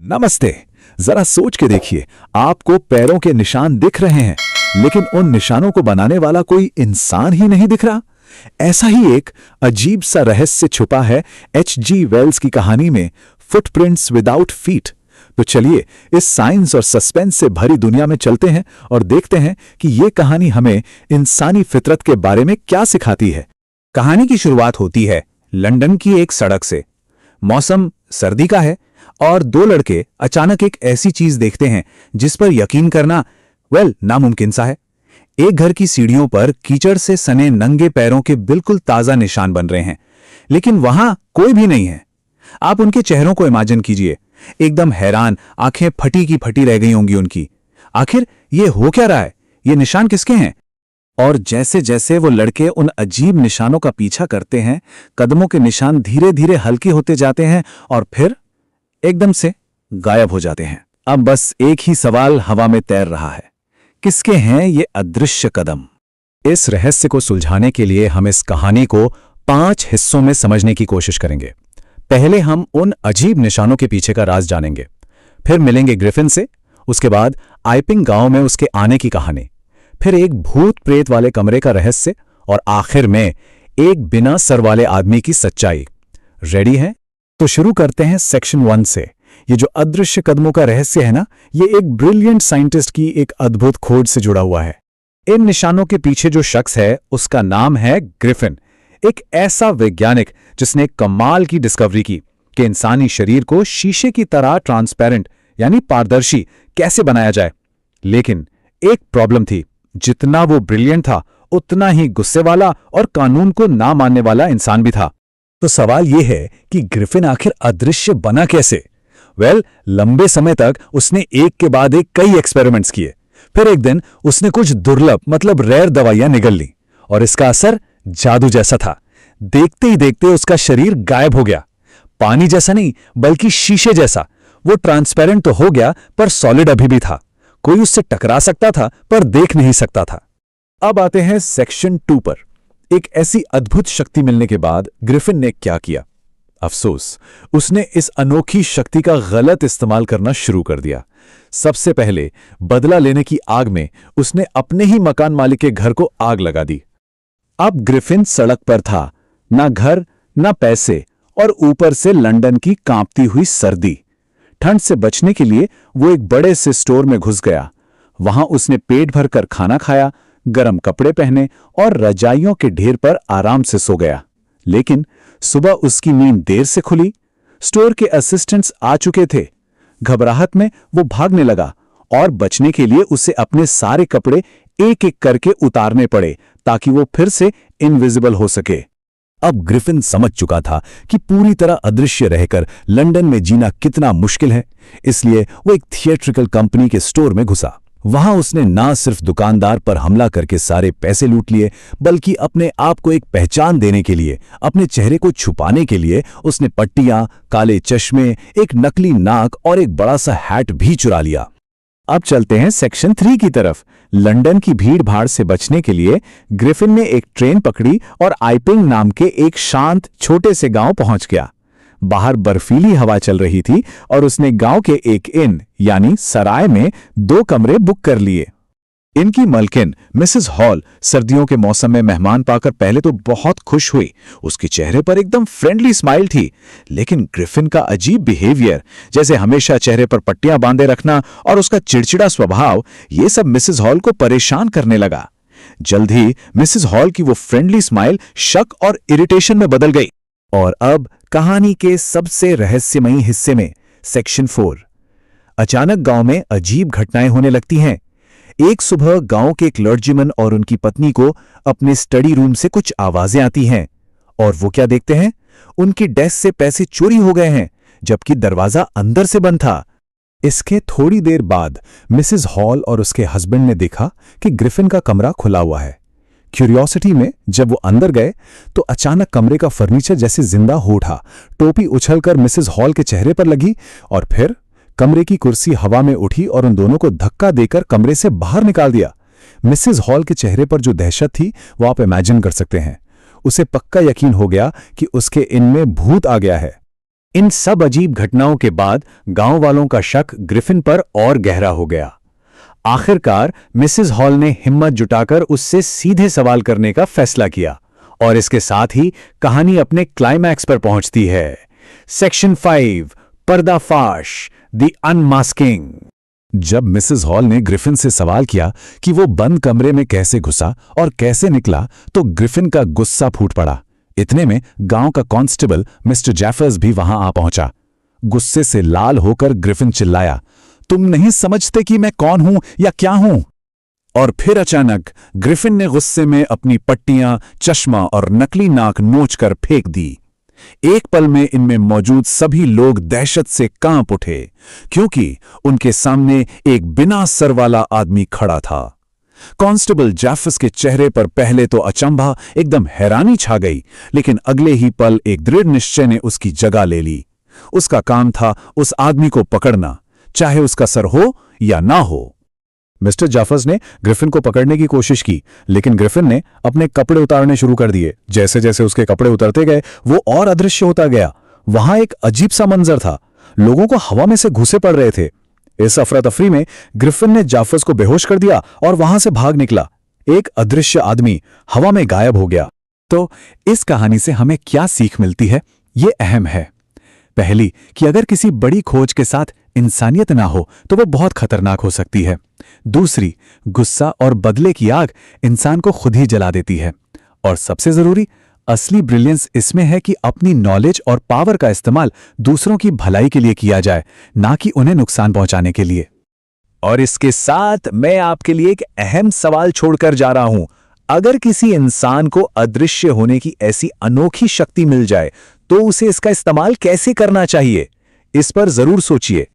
नमस्ते। जरा सोच के देखिए, आपको पैरों के निशान दिख रहे हैं, लेकिन उन निशानों को बनाने वाला कोई इंसान ही नहीं दिख रहा। ऐसा ही एक अजीब सा रहस्य छुपा है H.G. वेल्स की कहानी में, फुटप्रिंट्स विदाउट फीट। तो चलिए इस साइंस और सस्पेंस से भरी दुनिया में चलते हैं और देखते हैं कि ये कहानी हमें इंसानी फितरत के बारे में क्या सिखाती है। कहानी की शुरुआत होती है लंदन की एक सड़क से। मौसम सर्दी का है और दो लड़के अचानक एक ऐसी चीज देखते हैं जिस पर यकीन करना नामुमकिन सा है। एक घर की सीढ़ियों पर कीचड़ से सने नंगे पैरों के बिल्कुल ताजा निशान बन रहे हैं, लेकिन वहां कोई भी नहीं है। आप उनके चेहरों को इमेजिन कीजिए, एकदम हैरान, आंखें फटी की फटी रह गई होंगी उनकी। आखिर ये हो क्या रहा है? ये निशान किसके हैं? और जैसे जैसे वो लड़के उन अजीब निशानों का पीछा करते हैं, कदमों के निशान धीरे धीरे हल्के होते जाते हैं और फिर एकदम से गायब हो जाते हैं। अब बस एक ही सवाल हवा में तैर रहा है, किसके हैं ये अदृश्य कदम? इस रहस्य को सुलझाने के लिए हम इस कहानी को 5 हिस्सों में समझने की कोशिश करेंगे। पहले हम उन अजीब निशानों के पीछे का राज जानेंगे, फिर मिलेंगे ग्रिफिन से, उसके बाद आइपिंग गांव में उसके आने की कहानी, फिर एक भूत प्रेत वाले कमरे का रहस्य और आखिर में एक बिना सर वाले आदमी की सच्चाई। रेडी हैं? तो शुरू करते हैं सेक्शन 1 से। ये जो अदृश्य कदमों का रहस्य है ना, ये एक ब्रिलियंट साइंटिस्ट की एक अद्भुत खोज से जुड़ा हुआ है। इन निशानों के पीछे जो शख्स है उसका नाम है ग्रिफिन, एक ऐसा वैज्ञानिक जिसने कमाल की डिस्कवरी की कि इंसानी शरीर को शीशे की तरह ट्रांसपेरेंट यानी पारदर्शी कैसे बनाया जाए। लेकिन एक प्रॉब्लम थी, जितना वो ब्रिलियंट था उतना ही गुस्से वाला और कानून को ना मानने वाला इंसान भी था। तो सवाल यह है कि ग्रिफिन आखिर अदृश्य बना कैसे? लंबे समय तक उसने एक के बाद एक कई एक्सपेरिमेंट्स किए। फिर एक दिन उसने कुछ दुर्लभ मतलब रेयर दवाइयां निगल ली और इसका असर जादू जैसा था। देखते ही देखते उसका शरीर गायब हो गया। पानी जैसा नहीं बल्कि शीशे जैसा। वो ट्रांसपेरेंट तो हो गया पर सॉलिड अभी भी था। कोई उससे टकरा सकता था पर देख नहीं सकता था। अब आते हैं सेक्शन 2 पर। एक ऐसी अद्भुत शक्ति मिलने के बाद ग्रिफिन ने क्या किया? अफसोस, उसने इस अनोखी शक्ति का गलत इस्तेमाल करना शुरू कर दिया। सबसे पहले बदला लेने की आग में उसने अपने ही मकान मालिक के घर को आग लगा दी। अब ग्रिफिन सड़क पर था, ना घर ना पैसे, और ऊपर से लंदन की कांपती हुई सर्दी। ठंड से बचने के लिए वो एक बड़े से स्टोर में घुस गया। वहां उसने पेट भरकर खाना खाया, गर्म कपड़े पहने और रजाइयों के ढेर पर आराम से सो गया। लेकिन सुबह उसकी नींद देर से खुली। स्टोर के असिस्टेंट्स आ चुके थे। घबराहट में वो भागने लगा और बचने के लिए उसे अपने सारे कपड़े एक एक करके उतारने पड़े ताकि वो फिर से इनविजिबल हो सके। अब ग्रिफिन समझ चुका था कि पूरी तरह अदृश्य रहकर लंदन में जीना कितना मुश्किल है, इसलिए वो एक थिएट्रिकल कंपनी के स्टोर में घुसा। वहां उसने ना सिर्फ दुकानदार पर हमला करके सारे पैसे लूट लिए, बल्कि अपने आप को एक पहचान देने के लिए, अपने चेहरे को छुपाने के लिए उसने पट्टियां, काले चश्मे, एक नकली नाक और एक बड़ा सा हैट भी चुरा लिया। अब चलते हैं सेक्शन 3 की तरफ। लंदन की भीड़ भाड़ से बचने के लिए ग्रिफिन ने एक ट्रेन पकड़ी और आइपिंग नाम के एक शांत छोटे से गांव पहुंच गया। बाहर बर्फीली हवा चल रही थी और उसने गांव के एक इन यानी सराय में 2 कमरे बुक कर लिए। इनकी मलकिन मिसेस हॉल सर्दियों के मौसम में मेहमान पाकर पहले तो बहुत खुश हुई। उसके चेहरे पर एकदम फ्रेंडली स्माइल थी, लेकिन ग्रिफिन का अजीब बिहेवियर, जैसे हमेशा चेहरे पर पट्टियां बांधे रखना और उसका चिड़चिड़ा स्वभाव, ये सब मिसेस हॉल को परेशान करने लगा। जल्द ही मिसेस हॉल की वो फ्रेंडली स्माइल शक और इरिटेशन में बदल गई। और अब कहानी के सबसे रहस्यमयी हिस्से में, सेक्शन 4। अचानक गांव में अजीब घटनाएं होने लगती हैं। एक सुबह गांव के क्लर्जीमैन और उनकी पत्नी को अपने स्टडी रूम से कुछ आवाजें आती हैं और वो क्या देखते हैं? उनकी डेस्क से पैसे चोरी हो गए हैं, जबकि दरवाजा अंदर से बंद था। इसके थोड़ी देर बाद मिसेस हॉल और उसके हस्बैंड ने देखा कि ग्रिफिन का कमरा खुला हुआ है। क्यूरियोसिटी में जब वो अंदर गए तो अचानक कमरे का फर्नीचर जैसे जिंदा हो उठा। टोपी उछलकर मिसेस हॉल के चेहरे पर लगी और फिर कमरे की कुर्सी हवा में उठी और उन दोनों को धक्का देकर कमरे से बाहर निकाल दिया। मिसेस हॉल के चेहरे पर जो दहशत थी वो आप इमेजिन कर सकते हैं। उसे पक्का यकीन हो गया कि उसके इनमें भूत आ गया है। इन सब अजीब घटनाओं के बाद गांव वालों का शक ग्रिफिन पर और गहरा हो गया। आखिरकार मिसेस हॉल ने हिम्मत जुटाकर उससे सीधे सवाल करने का फैसला किया और इसके साथ ही कहानी अपने क्लाइमैक्स पर पहुंचती है। सेक्शन 5, पर्दाफाश, द अनमास्किंग। जब मिसेस हॉल ने ग्रिफिन से सवाल किया कि वो बंद कमरे में कैसे घुसा और कैसे निकला, तो ग्रिफिन का गुस्सा फूट पड़ा। इतने में गांव का कांस्टेबल मिस्टर जेफर्स भी वहां आ पहुंचा। गुस्से से लाल होकर ग्रिफिन चिल्लाया, तुम नहीं समझते कि मैं कौन हूं या क्या हूं? और फिर अचानक ग्रिफिन ने गुस्से में अपनी पट्टियां, चश्मा और नकली नाक नोचकर फेंक दी। एक पल में इनमें मौजूद सभी लोग दहशत से कांप उठे, क्योंकि उनके सामने एक बिना सर वाला आदमी खड़ा था। कांस्टेबल जेफर्स के चेहरे पर पहले तो अचंभा, एकदम हैरानी छा गई, लेकिन अगले ही पल एक दृढ़ निश्चय ने उसकी जगह ले ली। उसका काम था उस आदमी को पकड़ना, चाहे उसका सर हो या ना हो। मिस्टर जेफर्स ने ग्रिफिन को पकड़ने की कोशिश की, लेकिन ग्रिफिन ने अपने कपड़े उतारने शुरू कर दिए। जैसे जैसे उसके कपड़े उतरते गए, वो और अदृश्य होता गया। वहां एक अजीब सा मंजर था, लोगों को हवा में से घुसे पड़ रहे थे। इस अफरा तफरी में ग्रिफिन ने जेफर्स को बेहोश कर दिया और वहां से भाग निकला। एक अदृश्य आदमी हवा में गायब हो गया। तो इस कहानी से हमें क्या सीख मिलती है, ये अहम है। पहली, कि अगर किसी बड़ी खोज के साथ इंसानियत ना हो तो वो बहुत खतरनाक हो सकती है। दूसरी, गुस्सा और बदले की आग इंसान को खुद ही जला देती है। और सबसे जरूरी, असली ब्रिलियंस इसमें है कि अपनी नॉलेज और पावर का इस्तेमाल दूसरों की भलाई के लिए किया जाए, ना कि उन्हें नुकसान पहुंचाने के लिए। और इसके साथ मैं आपके लिए एक अहम सवाल छोड़कर जा रहा हूं। अगर किसी इंसान को अदृश्य होने की ऐसी अनोखी शक्ति मिल जाए तो उसे इसका इस्तेमाल कैसे करना चाहिए, इस पर जरूर सोचिए।